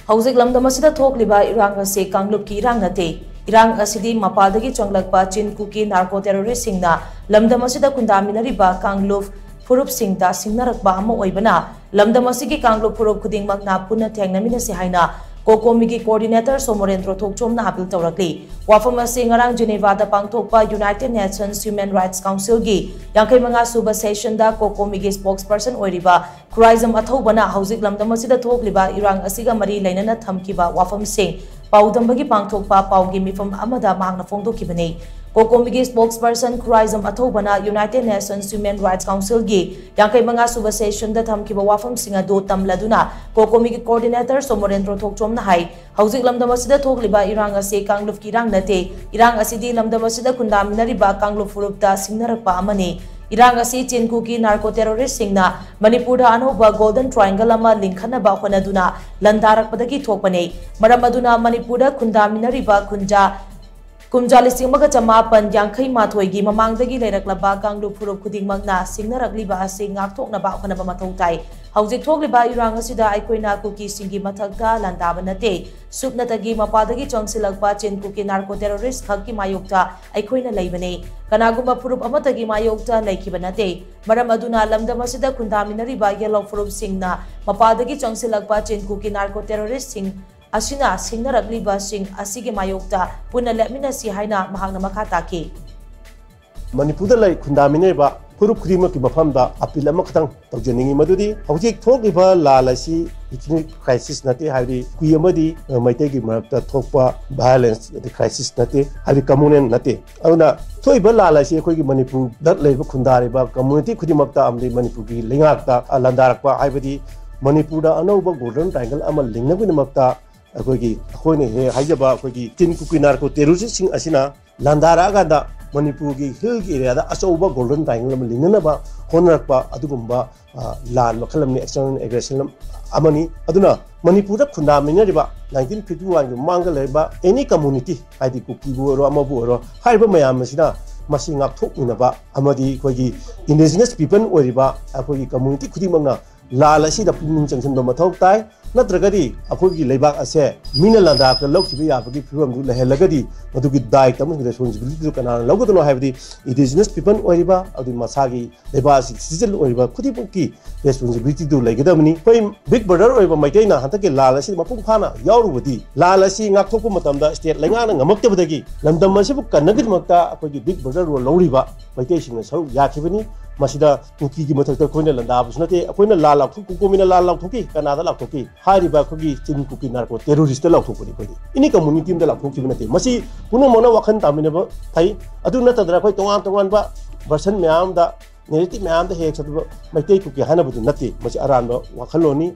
हौजिक लमदम असिदा थोकलिबा इरांग असे कांगलुप की इरांग नते इरांग असिदी मपादगी चोंगलकपा चिनकुकी narco terrorist सिंगना लमदम असिदा खुंदामिनरिबा कांगलुप फुरुप सिंगता सिंगनरकबा अमा ओइबना लमदम असिगी कांगलुप फुरुप खुदिंगमकना पुनः थेंगनमिनसे हाइना कोकोमी कोऑर्डिनेटर सोमोरेंद्र थोकचोमना अपील तौरकली वाफम असे ngarang जेनेवादा पांगथोकपा United Nations Human Rights Council की 55 सुबा सेशन दा कोकोमी स्पोक्सपर्सन ओइरिबा खुराइजम अथौबना हौजिक लमदम असिदा थोकलिबा इरांग असिगा मरी लैनना थमकिबा वाफम सिंह पाउदंबगी पांगथोकपा पाउगी मिफम अमदा मांगना फोंदोकिबने कोकोमी स्पोक्सपर्सन खुराइजम अथौबना United Nations Human Rights Council की 55 सुबा सेशन दा थमकिबा वाफम सिंह दो तमलदुना कोकोमी कोऑर्डिनेटर सोमोरेंद्र थोकचोमना हाई हौजिक लमदम असिदा थोकलिबा इरांग असे कांगलुप की इरांग नते इरांग असिदी लमदम असिदा खुंदामिनरिबा कांगलुप फुरुपता सिंगनरकपा अमने इरांग असी चिनकुकी नार्को टेररिस्ट सिंगना मणिपुर अनौबा गोल्डन ट्रायंगल अमा लिंखनबा होनदुना लंदारकपदगी थोकपने मरम अदुना मणिपुर खुंदामिनरिबा खुंजा कुमजा 1958 ममांगदगी लेरकलबा कांगलुप फुरुप खुदिंगमकना सिंगनरकलिबा असे ngaktoknaba honaba mathau tai हौजिक थोकलिबा इरांग असिदा आइकोइना cookie सिंगी मथकता लंदाब नते सुपनतगी मपादगी चोंगसिलकपा चिनकुकी narco terrorist खक्की मायोक्ता आइकोइना लैबने कनागुम्बा फुरुप अमतगी मायोक्ता लैखिबा नते मरम अदुना लमदम असिदा खुंदामिनरिबा येलो फुरुप सिंगना मपादगी चोंगसिलकपा चिनकुकी नार्को टेररिस्ट सिंग असिना सिंगनरकलिबा सिंग असिगे मायोक्ता पुनः लेमिनसी हाइना महांगना मखा ताकी मणिपुर लै खुंदामिनेबा फुरुप खुदिमक की मफमदा अपील अमखतंग तौजनिंगी मदुदी हौजिक थोकलिबा लाल असि इकनॉमिक क्राइसिस नते हाइदि कुई अमदी मैते की मरकता थोकपा वायलेंस क्राइसिस नते हाइदि कम्युनल नते अदुना थोइबा लाल असि अखोइगी मणिपुर दत लेबा खुंदारिबा कम्युनिटी खुदिमकता अमदि मणिपुर की लिंगाकता लंदारकपा हाइबदि मणिपुर अनौबा गोल्डन ट्रायंगल अमा लिंगनबनमकता अखोइगी अखोइने हे हाइजबा अखोइगी चिनकुकी नार्को टेररिस्ट सिंग असिना लंदारागादा मणिपुर की हिल की एरिया अचौबा गोल्डन ट्रायंगल लिंगनबा होनरकपा अदुगुम्बा लान मखलमनि एक्सटर्नल एग्रेशन अमनी अदुना मणिपुर खुंदामिनरिबा 1951 की मांग लेबा एनी कम्युनिटी हाइदि कुकीबु ओरो अमबु ओरो हाइबा मयाम मसिना मसी ngaktokminaba amadi khoigi indigenous people ओरिबा अखोगी कम्युनिटी खुदिमंगना लाल असिदा पुनिंग चंगसनबा मथौ ताई नत्रगदी अखोगी लेबाक असे मीना लंदाक लौखिबा याबगी फिबम दु लहेलगदी मदुगी दायित्व अमसि रेस्पोंसिबिलिटी दु कनाना लौगदनो हाइबदी इंडिजिनस पीपल ओरिबा अदि मसागी लेबासी सिटिजन ओरिबा खुदिबकी रेस्पोंसिबिलिटी दु लेगदमनी कोइ बिग ब्रदर ओरिबा मैतैना हतके लाल असिदा मपुंग फाना यावरुबदी लाल असिदा ngaktokpu matamda state lengaना ngamaktebदगी लमदम असिबु कन्नगिदमक्ता अखोगी big brother रो लौरिबा मैतैसिंगना सरु याखिबनी मसिदा कुकी की मथकता कोइना लंदाबस नते अखोइना लाल लाउथु कुकोमिना लाल लाउथुकी कनादा लाउथुकी हारिबा खोगी चिनकुकी नार्को टेररिस्ट लाउथुपनि खोदि इनि कम्युनिटी मदा लाउथुकी नते मसि पुनु मोना वखन तामिनबा थाई अदु नतदरा खोइ तोंगान तोंगान बा वर्सन म्याम दा नेरेटिव म्याम दा हेक सतु मैतै कुकी हानबदु नते मसि अरानबा वखलोनी